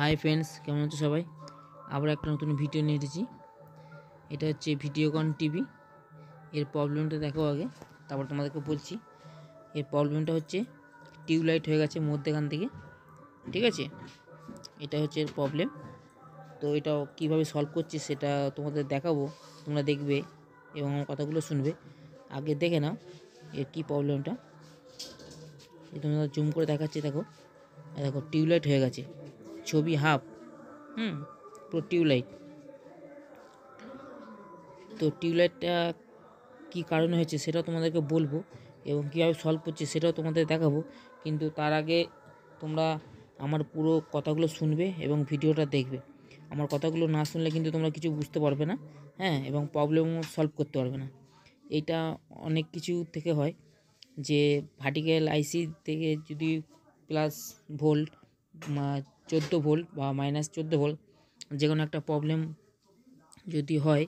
Hi friends, কেমন আছো সবাই? আবার একটা নতুন ভিডিও নিয়ে এসেছি। এটা হচ্ছে ভিডিওকন টিভি। এর প্রবলেমটা দেখো আগে, তারপর তোমাদেরকে বলছি। এর প্রবলেমটা হচ্ছে টিউবলাইট হয়ে গেছে মধ্যেখান থেকে, ঠিক আছে? এটা হচ্ছে এর প্রবলেম। তো এটা কীভাবে সলভ করছি সেটা তোমাদের দেখাবো, তোমরা দেখবে এবং আমার কথাগুলো শুনবে। আগে দেখে নাও এর কী প্রবলেমটা। তোমরা জুম করে দেখাচ্ছি, দেখো দেখো টিউবলাইট হয়ে গেছে, ছবি হাফ, পুরো টিউবলাইট। তো টিউবলাইটটা কী কারণে হয়েছে সেটাও তোমাদেরকে বলবো এবং কীভাবে সলভ করছি সেটাও তোমাদের দেখাবো। কিন্তু তার আগে তোমরা আমার পুরো কথাগুলো শুনবে এবং ভিডিওটা দেখবে। আমার কথাগুলো না শুনলে কিন্তু তোমরা কিছু বুঝতে পারবে না, এবং প্রবলেমও সলভ করতে পারবে না। এইটা অনেক কিছু থেকে হয়, যে ভার্টিক্যাল আইসি থেকে যদি প্লাস ভোল্ট, 14 ভোল্ট বা -14 ভোল্ট যে কোনো একটা প্রবলেম যদি হয়,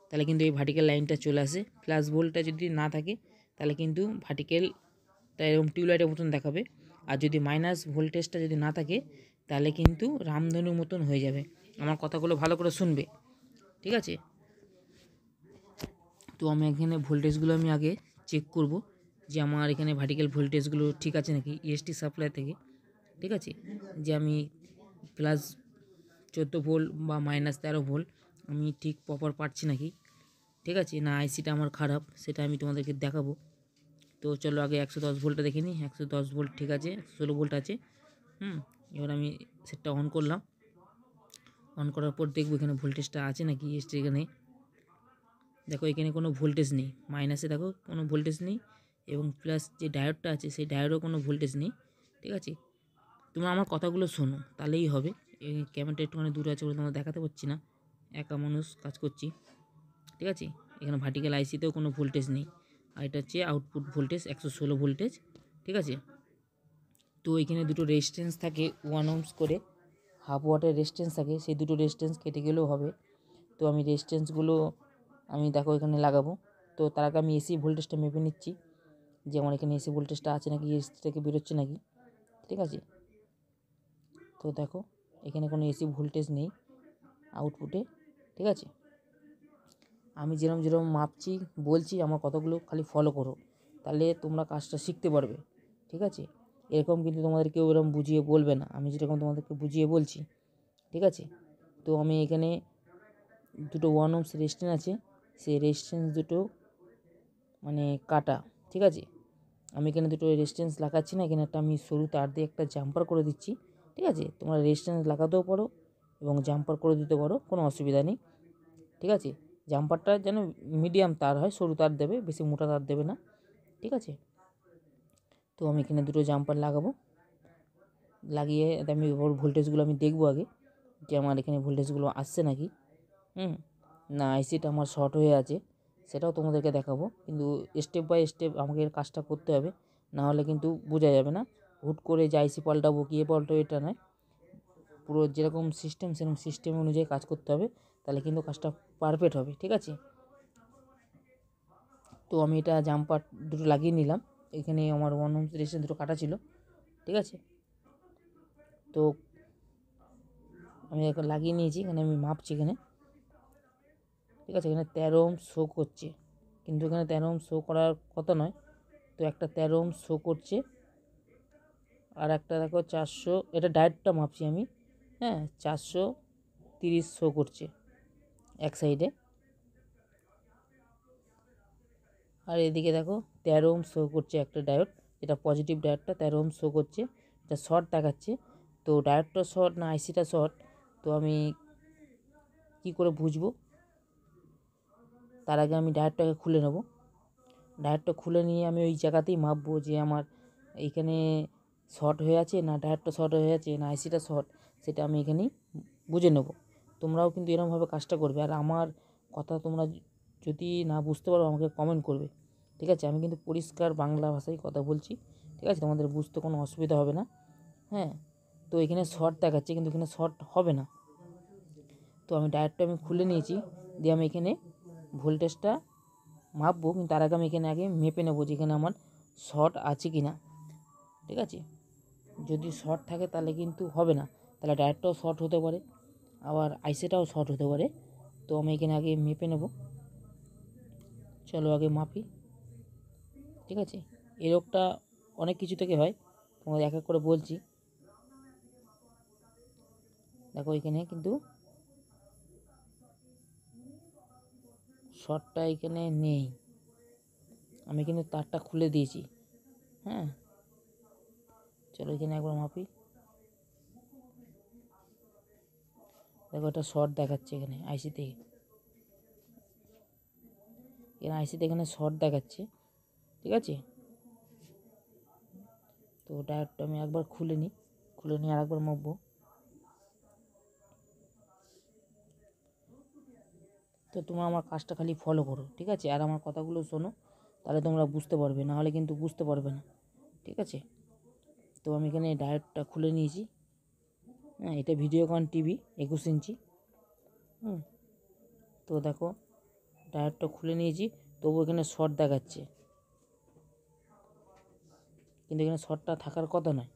তাহলে কিন্তু এই ভার্টিক্যাল লাইনটা চলে আসে। প্লাস ভোল্টটা যদি না থাকে তাহলে কিন্তু ভার্টিক্যালটা এরকম টিউবলাইটের মতন দেখাবে। আর যদি মাইনাস ভোল্টেজটা যদি না থাকে তাহলে কিন্তু রামধনুর মতন হয়ে যাবে। আমার কথাগুলো ভালো করে শুনবে, ঠিক আছে? তো আমি এখানে ভোল্টেজগুলো আমি আগে চেক করব যে আমার এখানে ভার্টিক্যাল ভোল্টেজগুলো ঠিক আছে নাকি ইএসটি সাপ্লাই থেকে, ঠিক আছে? যে আমি প্লাস 14 ভোল্ট বা -13 ভোল্ট আমি ঠিক প্রপার পাচ্ছি নাকি, ঠিক আছে? না আইসিটা আমার খারাপ, সেটা আমি তোমাদেরকে দেখাবো। তো চলো আগে 110 ভোল্টটা দেখে নিই। 110 ভোল্ট ঠিক আছে, 116 ভোল্ট আছে। এবার আমি সেটটা অন করলাম। অন করার পর দেখবো এখানে ভোল্টেজটা আছে নাকি। এখানে দেখো এখানে কোনো ভোল্টেজ নেই, মাইনাসে দেখো কোনো ভোল্টেজ নেই, এবং প্লাস যে ডায়োডটা আছে সেই ডায়োডও কোনো ভোল্টেজ নেই, ঠিক আছে? তোমরা আমার কথাগুলো শোনো, তাহলেই হবে। এই ক্যামেরাটা একটুখানি দূরে আছে বলে তোমরা দেখাতে পারছি না, একা মানুষ কাজ করছি, ঠিক আছে? এখানে ভার্টিক্যাল আইসিতেও কোনো ভোল্টেজ নেই। আর এটা হচ্ছে আউটপুট ভোল্টেজ 116 ভোল্টেজ, ঠিক আছে? তো এখানে দুটো রেজিস্ট্যান্স থাকে 1 ohms করে, হাফ ওয়াটের রেজিস্ট্যান্স থাকে। সেই দুটো রেজিস্ট্যান্স কেটে গেলেও হবে। তো আমি রেজিস্ট্যান্সগুলো আমি দেখো এখানে লাগাবো। তো তার আগে আমি এসি ভোল্টেজটা মেপে নিচ্ছি যে আমার এখানে এসি ভোল্টেজটা আছে নাকি, এসি থেকে বেরোচ্ছে নাকি, ঠিক আছে? তো দেখো এখানে কোনো এসি ভোল্টেজ নেই আউটপুটে, ঠিক আছে? আমি যেরকম মাপছি বলছি, আমার কথাগুলো খালি ফলো করো, তাহলে তোমরা কাজটা শিখতে পারবে, ঠিক আছে? এরকম কিন্তু তোমাদের কেউ এরকম বুঝিয়ে বলবে না, আমি যেরকম তোমাদেরকে বুঝিয়ে বলছি, ঠিক আছে? তো আমি এখানে দুটো 1 ohms রেজিস্ট্যান্স আছে, সেই রেজিস্ট্যান্স দুটো মানে কাটা, ঠিক আছে? আমি এখানে দুটো রেজিস্ট্যান্স লাগাচ্ছি না, এখানে একটা আমি সরু তার দিয়ে একটা জাম্পার করে দিচ্ছি, ঠিক আছে? তোমরা রেজিস্ট্যান্স লাগাতেও পারো এবং জাম্পার করে দিতে পারো, কোনো অসুবিধা নেই, ঠিক আছে? জাম্পারটা যেন মিডিয়াম তার হয়, সরু তার দেবে, বেশি মোটা তার দেবে না, ঠিক আছে? তো আমি এখানে দুটো জাম্পার লাগাবো, লাগিয়ে আমি ভোল্টেজগুলো আমি দেখবো আগে যে আমার এখানে ভোল্টেজগুলো আসছে নাকি, না আইসিটা আমার শর্ট হয়ে আছে, সেটাও তোমাদেরকে দেখাবো। কিন্তু স্টেপ বাই স্টেপ আমাকে কাজটা করতে হবে, না হলে কিন্তু বোঝা যাবে না। হুট করে যে আইসি পাল্টাবো কি পাল্টাবো এটা নয়, পুরো যেরকম সিস্টেম সেরকম সিস্টেম অনুযায়ী কাজ করতে হবে, তাহলে কিন্তু কাজটা পারফেক্ট হবে, ঠিক আছে? তো আমি এটা জাম্পার দুটো লাগিয়ে নিলাম। এখানে আমার 1 ohms রেজিস্ট্যান্স দুটো কাটা ছিল, ঠিক আছে? তো আমি এখন লাগিয়ে নিয়েছি, এখানে আমি মাপছি এখানে, ঠিক আছে? এখানে 13 ohms শো করছে, কিন্তু এখানে 13 ohms শো করার কথা নয়। তো একটা 13 ohms শো করছে, আর একটা দেখো 400, এটা ডায়োডটা মাপছি আমি, 430 শো করছে এক সাইডে। আর এদিকে দেখো 13 ohms শো করছে একটা ডায়োড, যেটা পজিটিভ ডায়োডটা 13 ohms শো করছে, এটা শর্ট দেখাচ্ছে। তো ডায়োডটা শর্ট না আইসিটা শর্ট, তো আমি কি করে বুঝবো? তার আগে আমি ডায়োডটাকে খুলে নেব। ডায়োডটা খুলে নিয়ে আমি ওই জায়গাতেই মাপবো যে আমার এইখানে শর্ট হয়ে আছে না ডায়োডটা শর্ট হয়ে আছে না আইসিটা শর্ট, সেটা আমি এখানেই বুঝে নেব। তোমরাও কিন্তু এরকমভাবে কাজটা করবে। আর আমার কথা তোমরা যদি না বুঝতে পারো আমাকে কমেন্ট করবে, ঠিক আছে? আমি কিন্তু পরিষ্কার বাংলা ভাষায় কথা বলছি, ঠিক আছে? তোমাদের বুঝতে কোনো অসুবিধা হবে না, তো এখানে শর্ট দেখাচ্ছে কিন্তু এখানে শর্ট হবে না। তো আমি ডায়োডটা আমি খুলে নিয়েছি, দিয়ে আমি এখানে ভোল্টেজটা মাপবো, কিন্তু তার আগে আমি এখানে আগে মেপে নেবো যে এখানে আমার শর্ট আছে কি না, ঠিক আছে? যদি শর্ট থাকে তাহলে কিন্তু হবে না, তাহলে ডায়োডটাও শর্ট হতে পারে, আবার আইসিটাও শর্ট হতে পারে। তো আমি এখানে আগে মেপে নেব। চলো আগে মাপি। ঠিক আছে, এই রোগটা অনেক কিছু থেকে হয়, তোমাদের এক এক করে বলছি। দেখো এখানে কিন্তু শর্টটা এখানে নেই, আমি কিন্তু তারটা খুলে দিয়েছি। হ্যাঁ, চলো এখানে একবার মাপি। দেখো এটা শর্ট দেখাচ্ছে এখানে আইসিতে, এখানে শর্ট দেখাচ্ছে। ঠিক আছে, তো ডায়োডটা আমি একবার খুলে নিই আর একবার মাপবো। তো তোমরা আমার কাজটা খালি ফলো করো, ঠিক আছে, আর আমার কথাগুলো শোনো, তাহলে তোমরা বুঝতে পারবে, না হলে কিন্তু বুঝতে পারবে না। ঠিক আছে, তো আমি এখানে ডায়োডটা খুলে নিয়েছি। হ্যাঁ, এটা ভিডিওকন টিভি 21 ইঞ্চি। তো দেখো ডায়োডটা খুলে নিয়েছি, তবু এখানে শর্ট দেখাচ্ছে, কিন্তু এখানে শর্টটা থাকার কথা নয়।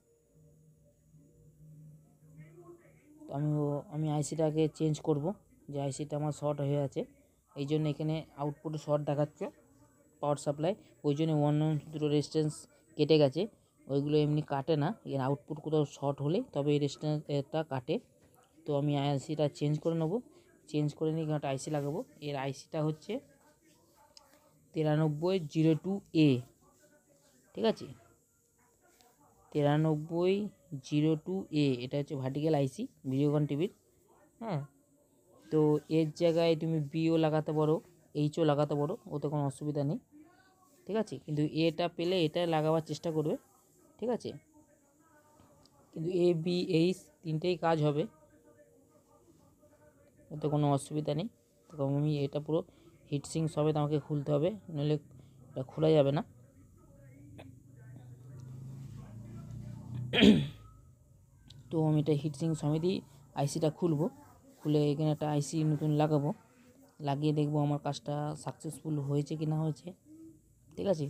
তো আমি আইসিটাকে চেঞ্জ করব, যে আইসিটা আমার শর্ট হয়ে আছে, এই জন্য এখানে আউটপুটে শর্ট দেখাচ্ছে পাওয়ার সাপ্লাই। ওই জন্য 1 ওহম দুটো রেজিস্ট্যান্স কেটে গেছে, ওইগুলো এমনি কাটে না, এর আউটপুট কোথাও শর্ট হলে তবে এই রেজিস্ট্যান্সটা কাটে। তো আমি আইসিটা চেঞ্জ করে নেব, চেঞ্জ করে নিয়ে একটা আইসি লাগাবো। এর আইসিটা হচ্ছে 9302A। ঠিক আছে, 9302A, এটা হচ্ছে ভার্টিক্যাল আইসি ভিডিওকন টিভির। হ্যাঁ, তো এর জায়গায় তুমি বিও লাগাতে পারো, এইচও লাগাতে পারো, ওতে কোনো অসুবিধা নেই। ঠিক আছে, কিন্তু এটা পেলে এটা লাগাবার চেষ্টা করবে। ঠিক আছে, কিন্তু এ বি এইচ তিনটেই কাজ হবে, ওতে কোনো অসুবিধা নেই। তো আমি এটা পুরো হিটসিং সমেত আমাকে খুলতে হবে, নইলে এটা খোলা যাবে না। তো আমি এটা হিটসিং সমেতই আইসিটা খুলবো, খুলে এখানে একটা আইসি নতুন লাগাবো, লাগিয়ে দেখবো আমার কাজটা সাকসেসফুল হয়েছে কি না হয়েছে। ঠিক আছে,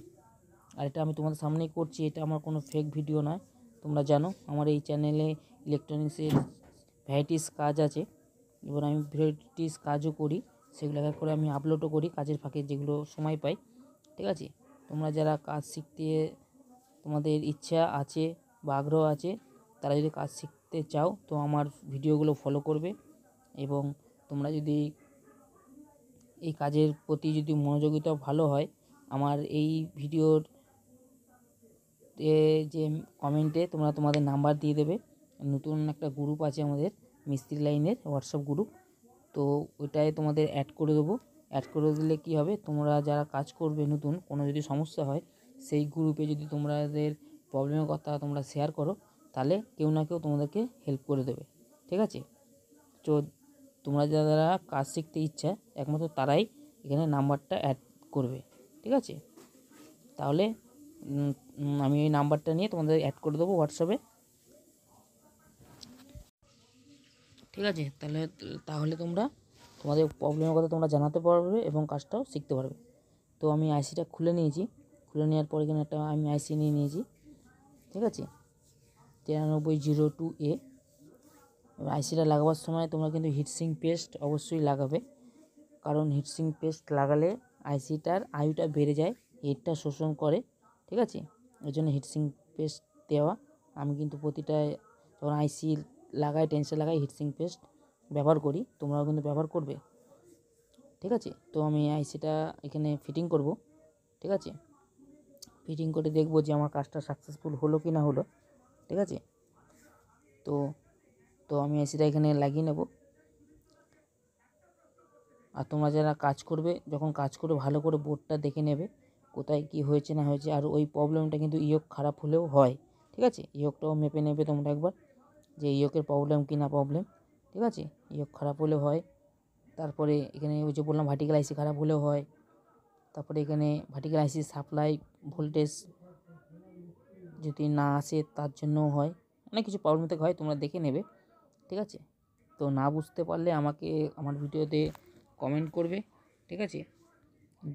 আর এটা আমি তোমাদের সামনেই করছি, এটা আমার কোনো ফেক ভিডিও নয়। তোমরা জানো আমার এই চ্যানেলে ইলেকট্রনিক্সের ভ্যারাইটিস কাজ আছে, এবার আমি ভ্যারাইটিস কাজও করি, সেগুলো এক করে আমি আপলোডও করি কাজের ফাঁকে যেগুলো সময় পাই। ঠিক আছে, তোমরা যারা কাজ শিখতে তোমাদের ইচ্ছা আছে বা আগ্রহ আছে, তারা যদি কাজ শিখতে চাও তো আমার ভিডিওগুলো ফলো করবে, এবং তোমরা যদি এই কাজের প্রতি যদি মনোযোগিতা ভালো হয়, আমার এই ভিডিওর যে কমেন্টে তোমরা তোমাদের নাম্বার দিয়ে দেবে। নতুন একটা গ্রুপ আছে আমাদের মিস্ত্রি লাইনের হোয়াটসঅ্যাপ গ্রুপ, তো ওইটায় তোমাদের অ্যাড করে দেবো। অ্যাড করে দিলে কি হবে, তোমরা যারা কাজ করবে নতুন, কোনো যদি সমস্যা হয়, সেই গ্রুপে যদি তোমাদের প্রবলেমের কথা তোমরা শেয়ার করো, তাহলে কেউ না কেউ তোমাদেরকে হেল্প করে দেবে। ঠিক আছে, তো তোমরা যারা কাজ শিখতে ইচ্ছা, একমাত্র তারাই এখানে নাম্বারটা অ্যাড করবে। ঠিক আছে, তাহলে আমি এই নাম্বারটা নিয়ে তোমাদের অ্যাড করে দেবো হোয়াটসঅ্যাপে। ঠিক আছে, তাহলে তোমরা তোমাদের প্রবলেমের কথা তোমরা জানাতে পারবে এবং কাজটাও শিখতে পারবে। তো আমি আইসিটা খুলে নিয়েছি, খুলে নেওয়ার পর এখানে একটা আমি আইসি নিয়ে নিয়েছি। ঠিক আছে, 9302A। এবার আইসিটা লাগাবার সময় তোমরা কিন্তু হিটসিং পেস্ট অবশ্যই লাগাবে, কারণ হিটসিং পেস্ট লাগালে আইসিটার আয়ুটা বেড়ে যায়, হিটটা শোষণ করে। ঠিক আছে, ওই জন্য হিটসিং পেস্ট দেওয়া। আমি কিন্তু প্রতিটা যখন আইসি লাগাই, টেনশন লাগাই, হিটসিং পেস্ট ব্যবহার করি, তোমরাও কিন্তু ব্যবহার করবে। ঠিক আছে, তো আমি আইসিটা এখানে ফিটিং করব। ঠিক আছে, ফিটিং করে দেখব যে আমার কাজটা সাকসেসফুল হলো কি না হলো। ঠিক আছে, তো তো আমি আইসিটা এখানে লাগিয়ে নেব। আর তোমরা যারা কাজ করবে, যখন কাজ করবে ভালো করে বোর্ডটা দেখে নেবে কোথায় কি হয়েছে না হয়েছে। আর ওই প্রবলেমটা কিন্তু ইয়োক খারাপ হলেও হয়। ঠিক আছে, ইয়োকটাও মেপে নেবে তোমরা একবার, যে ইয়োকের প্রবলেম কি না প্রবলেম। ঠিক আছে, ইয়োক খারাপ হলেও হয়। তারপরে এখানে ওই যে বললাম ভার্টিক্যাল আইসি খারাপ হলেও হয়। তারপরে এখানে ভার্টিক্যাল আইসি সাপ্লাই ভোল্টেজ যদি না আসে তার জন্যও হয়, অনেক কিছু প্রবলেম থেকে হয়, তোমরা দেখে নেবে। ঠিক আছে, তো না বুঝতে পারলে আমাকে আমার ভিডিওতে কমেন্ট করবে। ঠিক আছে,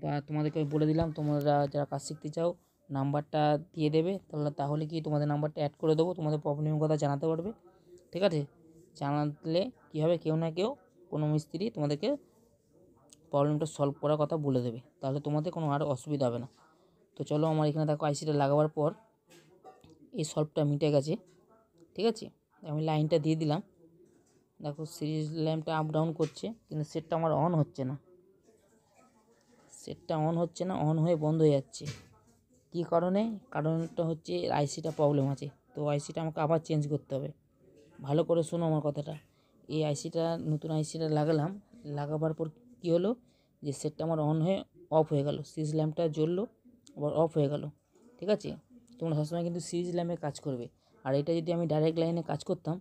বা তোমাদেরকে বলে দিলাম, তোমরা যারা কাজ শিখতে চাও নাম্বারটা দিয়ে দেবে, তাহলে কি তোমাদের নাম্বারটা অ্যাড করে দেবো, তোমাদের প্রবলেমের কথা জানাতে পারবে। ঠিক আছে, জানালে কী হবে, কেউ না কেউ কোনো মিস্ত্রি তোমাদেরকে প্রবলেমটা সলভ করার কথা বলে দেবে, তাহলে তোমাদের কোনো আর অসুবিধা হবে না। তো চলো, আমার এখানে দেখো আইসিটা লাগাবার পর এই সলভটা মিটে গেছে। ঠিক আছে, আমি লাইনটা দিয়ে দিলাম। দেখো সিরিজ ল্যাম্পটা আপ ডাউন করছে, কিন্তু সেটটা আমার অন হচ্ছে না। সেটটা অন হচ্ছে না, অন হয়ে বন্ধ হয়ে যাচ্ছে। কী কারণে? কারণটা হচ্ছে আইসিটা প্রবলেম আছে। তো আইসিটা আমাকে আবার চেঞ্জ করতে হবে। ভালো করে শোনো আমার কথাটা। এই আইসিটা, নতুন আইসিটা লাগালাম, লাগাবার পর কী হলো, যে সেটটা আমার অন হয়ে অফ হয়ে গেল। সিরিজ ল্যাম্পটা জ্বললো, আবার অফ হয়ে গেল। ঠিক আছে, তোমরা সবসময় কিন্তু সিরিজ ল্যাম্পে কাজ করবে। আর এটা যদি আমি ডাইরেক্ট লাইনে কাজ করতাম,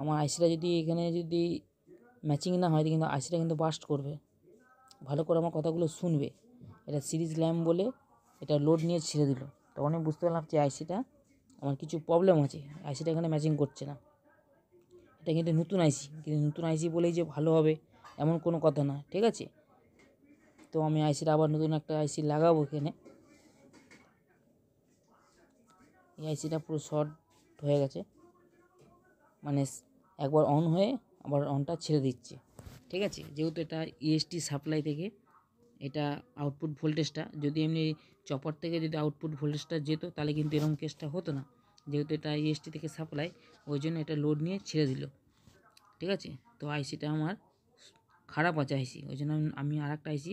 আমার আইসিটা যদি এখানে যদি ম্যাচিং না হয়, কিন্তু আইসিটা কিন্তু বাস্ট করবে। ভালো করে আমার কথাগুলো শুনবে। এটা সিরিজ ল্যাম্প বলে এটা লোড নিয়ে ছেড়ে দিল, তখন আমি বুঝতে পারলাম যে আইসিটা আমার কিছু প্রবলেম আছে, আইসিটা এখানে ম্যাচিং করছে না। এটা কিন্তু নতুন আইসি, কিন্তু নতুন আইসি বলেই যে ভালো হবে এমন কোনো কথা না। ঠিক আছে, তো আমি আইসিটা আবার নতুন একটা আইসি লাগাবো এখানে। এই আইসিটা পুরো শর্ট হয়ে গেছে, মানে একবার অন হয়ে আবার অনটা ছেড়ে দিচ্ছে। ঠিক আছে, যেহেতু এটা ইএসটি সাপ্লাই থেকে, এটা আউটপুট ভোল্টেজটা যদি এমনি চপার থেকে যদি আউটপুট ভোল্টেজটা যেত, তাহলে কিন্তু এরকম কেসটা হতো না। যেহেতু এটা ইএসটি থেকে সাপ্লাই, ওই জন্য এটা লোড নিয়ে ছেড়ে দিল। ঠিক আছে, তো আইসিটা আমার খারাপ আছে আইসি, ওই জন্য আমি আর একটা আইসি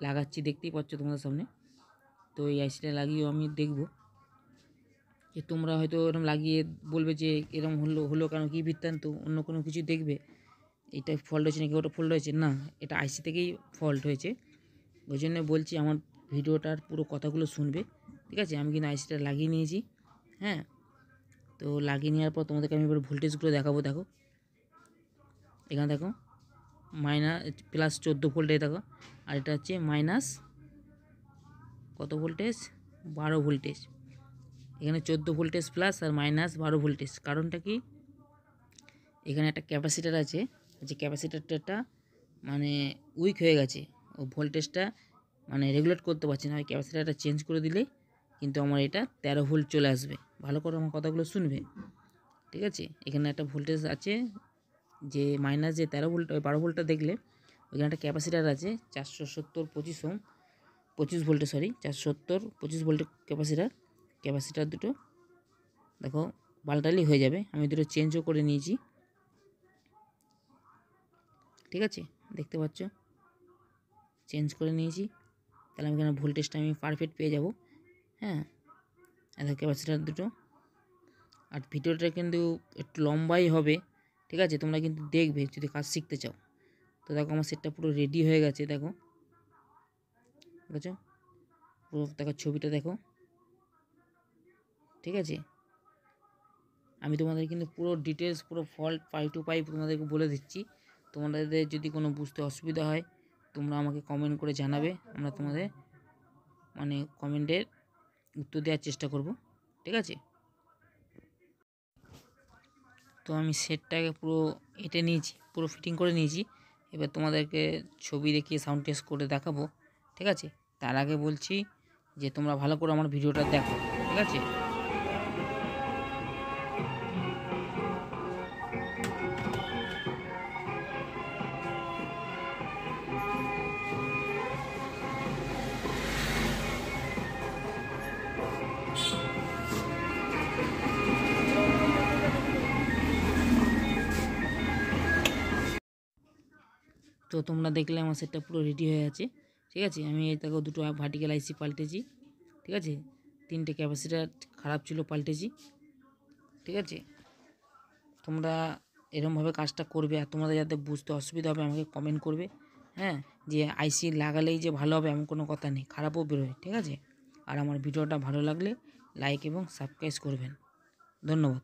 লাগাচ্ছি, দেখতেই পাচ্ছ তোমাদের সামনে। তো এই আইসিটা লাগিয়েও আমি দেখব, যে তোমরা হয়তো এরকম লাগিয়ে বলবে যে এরকম হলো কেন, কী বৃত্তান্ত, অন্য কোনো কিছু দেখবে, এটা ফল্ট হয়েছে নাকি ওটা ফল্ট হয়েছে। না, এটা আইসি থেকেই ফল্ট হয়েছে। ওই জন্য বলছি আমার ভিডিওটার পুরো কথাগুলো শুনবে। ঠিক আছে, আমি কিন্তু আইসিটা লাগিয়ে নিয়েছি। হ্যাঁ, তো লাগিয়ে নেওয়ার পর তোমাদেরকে আমি এবার ভোল্টেজগুলো দেখাবো। দেখো এখানে দেখো প্লাস 14 ভোল্টে দেখো, আর এটা হচ্ছে মাইনাস কত ভোল্টেজ, 12 ভোল্টেজ। এখানে 14 ভোল্টেজ প্লাস আর মাইনাস 12 ভোল্টেজ। কারণটা কি, এখানে একটা ক্যাপাসিটার আছে, যে ক্যাপাসিটারটা মানে উইক হয়ে গেছে, ও ভোল্টেজটা মানে রেগুলেট করতে পারছি না। ওই ক্যাপাসিটারটা চেঞ্জ করে দিলে কিন্তু আমার এটা 13 ভোল্ট চলে আসবে। ভালো করে আমার কথাগুলো শুনবে। ঠিক আছে, এখানে একটা ভোল্টেজ আছে, যে মাইনাস যে 13 ভোল্ট, ওই 12 ভোল্টটা দেখলে ওইখানে একটা ক্যাপাসিটার আছে 470 25 ভোল্টের, 470 25 ভোল্টের ক্যাপাসিটার দুটো দেখো পাল্টালেই হয়ে যাবে। আমি দুটো চেঞ্জও করে নিয়েছি। ঠিক আছে, দেখতে পাচ্ছ চেঞ্জ করে নিয়েছি, তাহলে আমি এখানে ভোল্টেজটা আমি পারফেক্ট পেয়ে যাব। হ্যাঁ, এত ক্যাপাসিটার দুটো। আর ভিডিওটা কিন্তু একটু লম্বাই হবে। ঠিক আছে, তোমরা কিন্তু দেখবে যদি কাজ শিখতে চাও। তো দেখো আমার সেটটা পুরো রেডি হয়ে গেছে। দেখো দেখো পুরো, দেখো ছবিটা দেখো। ঠিক আছে, আমি তোমাদের কিন্তু পুরো ডিটেলস, পুরো ফল্ট পাই টু পাই তোমাদেরকে বলে দিচ্ছি। তোমাদের যদি কোনো বুঝতে অসুবিধা হয়, তোমরা আমাকে কমেন্ট করে জানাবে, আমরা তোমাদের মানে কমেন্টের উত্তর দেওয়ার চেষ্টা করব। ঠিক আছে, তো আমি সেটটাকে পুরো এঁটে নিয়েছি, পুরো ফিটিং করে নিয়েছি। এবার তোমাদেরকে ছবি দেখিয়ে সাউন্ড টেস্ট করে দেখাবো। ঠিক আছে, তার আগে বলছি যে তোমরা ভালো করে আমার ভিডিওটা দেখো। ঠিক আছে, তো তোমরা দেখলে আমার সেটটা পুরো রেডি হয়ে আছে। ঠিক আছে, আমি এই দেখো দুটো ভার্টিক্যাল আইসি পাল্টেছি। ঠিক আছে, 3টে ক্যাপাসিটার খারাপ ছিল, পাল্টেছি। ঠিক আছে, তোমরা এরকমভাবে কাজটা করবে। আর তোমাদের যাতে বুঝতে অসুবিধা হবে, আমাকে কমেন্ট করবে। হ্যাঁ, যে আইসি লাগালেই যে ভালো হবে এমন কোনো কথা নেই, খারাপও বেরোয়। ঠিক আছে, আর আমার ভিডিওটা ভালো লাগলে লাইক এবং সাবস্ক্রাইব করবেন। ধন্যবাদ।